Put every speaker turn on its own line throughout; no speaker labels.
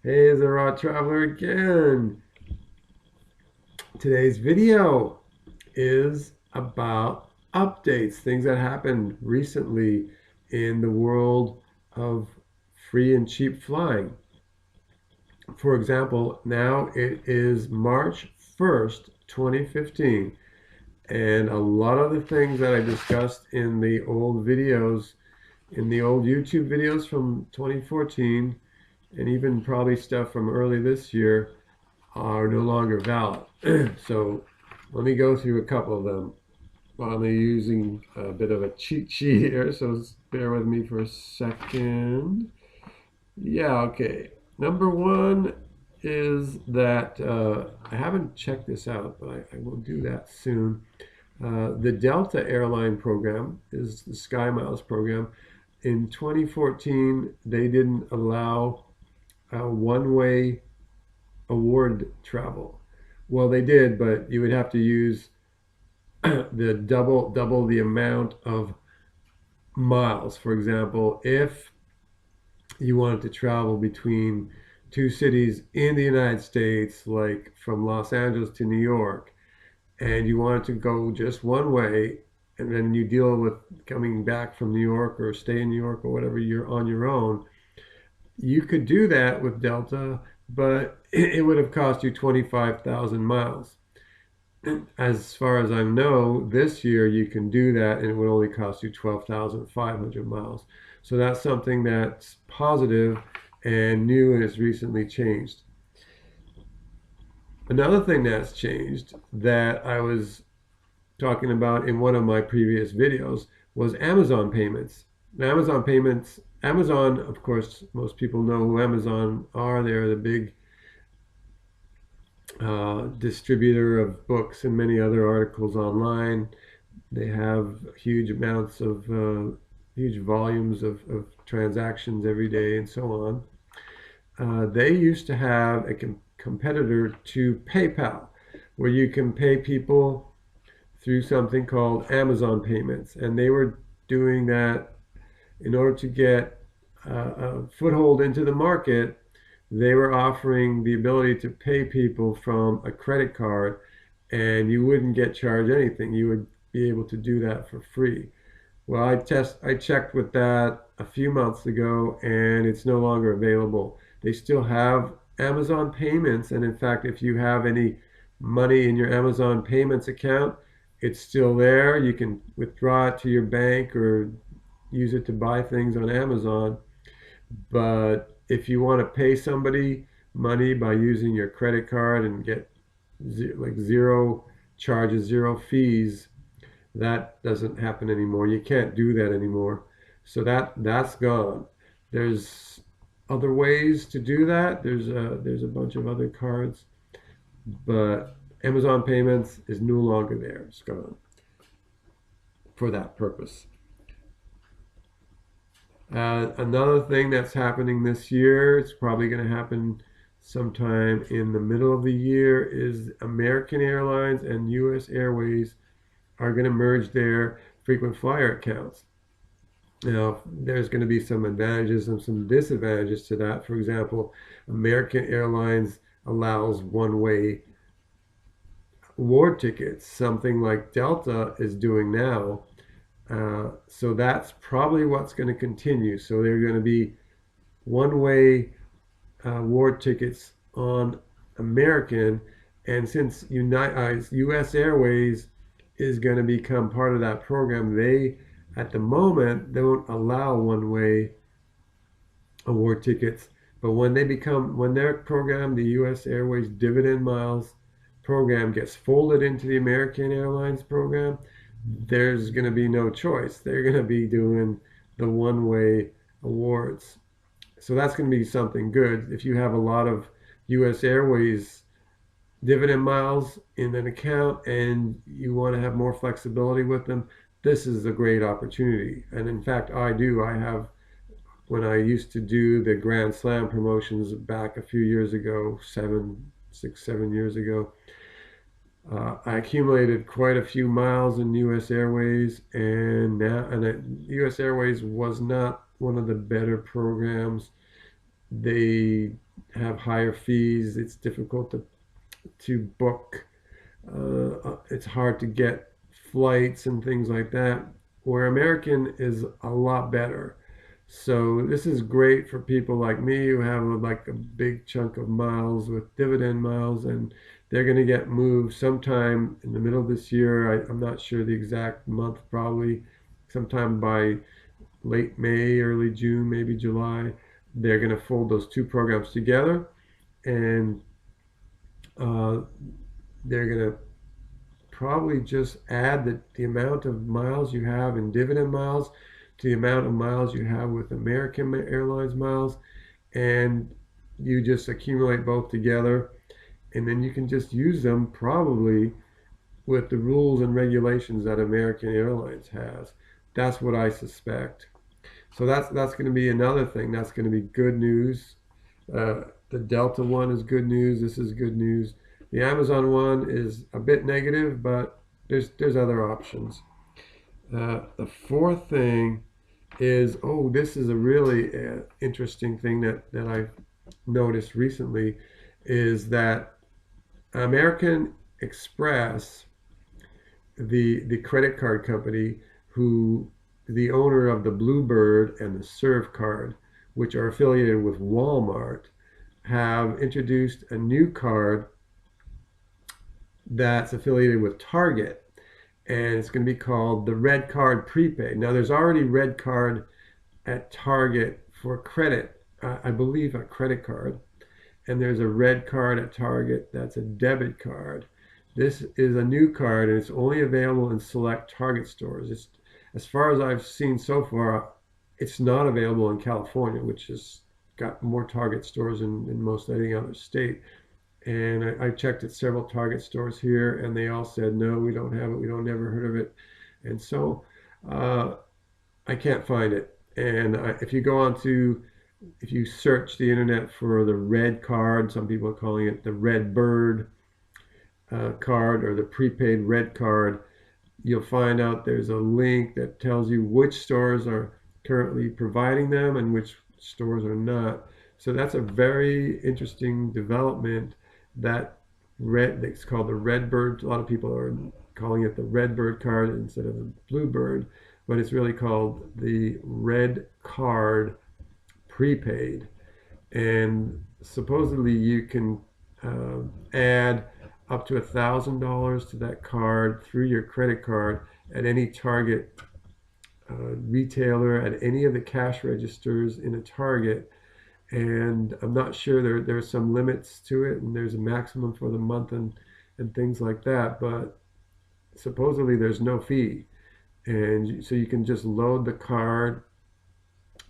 Hey, it's the Raw Traveler again. Today's video is about updates, things that happened recently in the world of free and cheap flying. For example, now it is March 1st, 2015, and a lot of the things that I discussed in the old videos, in the old YouTube videos from 2014, and even probably stuff from early this year, are no longer valid. So let me go through a couple of them. I'm using a bit of a cheat sheet here, so bear with me for a second. Yeah, okay. Number one is that I haven't checked this out, but I will do that soon. The Delta airline program is the SkyMiles program. In 2014, they didn't allow one-way award travel. Well, they did, but you would have to use the double the amount of miles. For example, if you wanted to travel between two cities in the United States, like from Los Angeles to New York, and you wanted to go just one way, and then you deal with coming back from New York or stay in New York or whatever, you're on your own, you could do that with Delta, but it would have cost you 25,000 miles. As far as I know, this year you can do that and it would only cost you 12,500 miles. So that's something that's positive and new and has recently changed. Another thing that's changed that I was talking about in one of my previous videos was Amazon payments. Amazon payments, Amazon, of course, most people know who Amazon are. They're the big distributor of books and many other articles online. They have huge amounts of, huge volumes of transactions every day and so on. They used to have a competitor to PayPal, where you can pay people through something called Amazon payments. And they were doing that in order to get a foothold into the market. They were offering the ability to pay people from a credit card, and you wouldn't get charged anything. You would be able to do that for free. Well, I checked with that a few months ago, and it's no longer available. They still have Amazon payments, and in fact, if you have any money in your Amazon payments account, it's still there. You can withdraw it to your bank or use it to buy things on Amazon. But if you want to pay somebody money by using your credit card and get like zero charges, zero fees, that doesn't happen anymore. You can't do that anymore. So that's gone. There's other ways to do that. There's a bunch of other cards, but Amazon Payments is no longer there. It's gone for that purpose. Another thing that's happening this year, it's probably going to happen sometime in the middle of the year, is American Airlines and US Airways are going to merge their frequent flyer accounts. Now, there's going to be some advantages and some disadvantages to that. For example, American Airlines allows one-way award tickets, something like Delta is doing now. So that's probably what's going to continue. So they're going to be one-way award tickets on American, and since U.S. Airways is going to become part of that program, they at the moment don't allow one-way award tickets. But when their program, the U.S. Airways Dividend Miles program, gets folded into the American Airlines program, there's going to be no choice. They're going to be doing the one-way awards. So that's going to be something good. If you have a lot of U.S. Airways dividend miles in an account and you want to have more flexibility with them, this is a great opportunity. And in fact, I do. I have, when I used to do the Grand Slam promotions back a few years ago, 7 years ago, I accumulated quite a few miles in U.S. Airways, and U.S. Airways was not one of the better programs. They have higher fees. It's difficult to book. It's hard to get flights and things like that. Where American is a lot better. So this is great for people like me who have like a big chunk of miles with dividend miles, and they're going to get moved sometime in the middle of this year. I'm not sure the exact month, probably sometime by late May, early June, maybe July. They're going to fold those two programs together, and uh, they're going to probably just add the amount of miles you have in dividend miles to the amount of miles you have with American Airlines miles, and you just accumulate both together, and then you can just use them probably with the rules and regulations that American Airlines has. That's what I suspect. So that's going to be another thing. That's going to be good news. The Delta one is good news. This is good news. The Amazon one is a bit negative, but there's other options. The fourth thing is, oh, this is a really interesting thing that I've noticed recently, is that American Express, the credit card company, who the owner of the Bluebird and the Serve card, which are affiliated with Walmart, have introduced a new card that's affiliated with Target, and it's going to be called the Red Card Prepaid. Now, there's already Red Card at Target for credit, I believe a credit card, and there's a Red Card at Target that's a debit card. This is a new card, and it's only available in select Target stores. It's, as far as I've seen so far, it's not available in California, which has got more Target stores than most any other state. And I checked at several Target stores here, and they all said, no, we don't have it. We don't never heard of it. And so uh, I can't find it. And if you go on to, if you search the internet for the red card, some people are calling it the Red Bird card or the prepaid red card, you'll find out there's a link that tells you which stores are currently providing them and which stores are not. So that's a very interesting development. That it's called the Redbird. A lot of people are calling it the Redbird card instead of the Bluebird, but it's really called the Red Card Prepaid. And supposedly you can add up to $1,000 to that card through your credit card at any Target retailer, at any of the cash registers in a Target. And I'm not sure, there's some limits to it, and there's a maximum for the month and things like that, but supposedly there's no fee. And so you can just load the card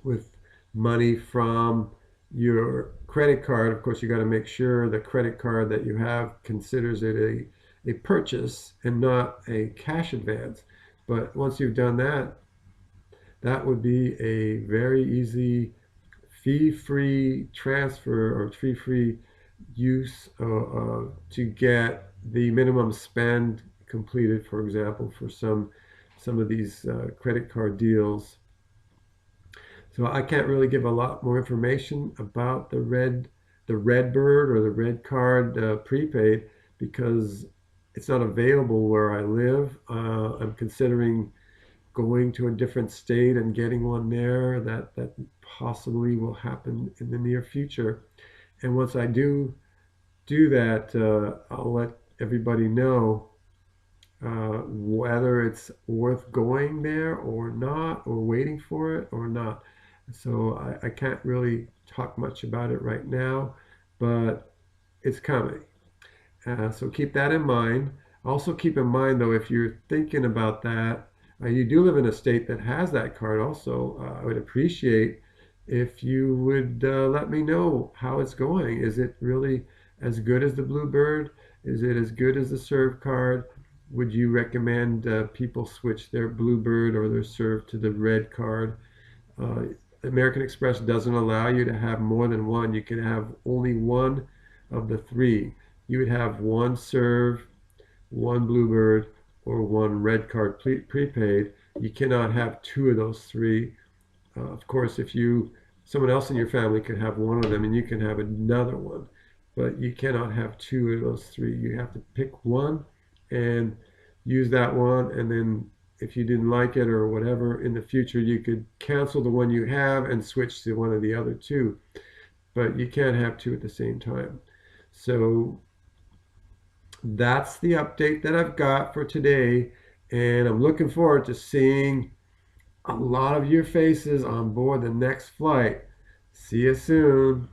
with money from your credit card. Of course, you got to make sure the credit card that you have considers it a purchase and not a cash advance. But once you've done that, that would be a very easy fee-free transfer or fee-free use to get the minimum spend completed, for example, for some of these credit card deals. So I can't really give a lot more information about the Redbird or the Red Card prepaid because it's not available where I live. I'm considering going to a different state and getting one there. That possibly will happen in the near future. And once I do that, I'll let everybody know whether it's worth going there or not, or waiting for it or not. So I can't really talk much about it right now, but it's coming. So keep that in mind. Also keep in mind, though, if you're thinking about that, you do live in a state that has that card also. I would appreciate if you would let me know how it's going. Is it really as good as the Bluebird? Is it as good as the Serve card? Would you recommend people switch their Bluebird or their Serve to the Red card? American Express doesn't allow you to have more than one. You can have only one of the three. You would have one Serve, one Bluebird, or one Red Card prepaid. You cannot have two of those three. Of course, if you someone else in your family could have one of them and you can have another one, but you cannot have two of those three. You have to pick one and use that one, and then if you didn't like it or whatever in the future, you could cancel the one you have and switch to one of the other two, but you can't have two at the same time. So that's the update that I've got for today, and I'm looking forward to seeing a lot of your faces on board the next flight. See you soon.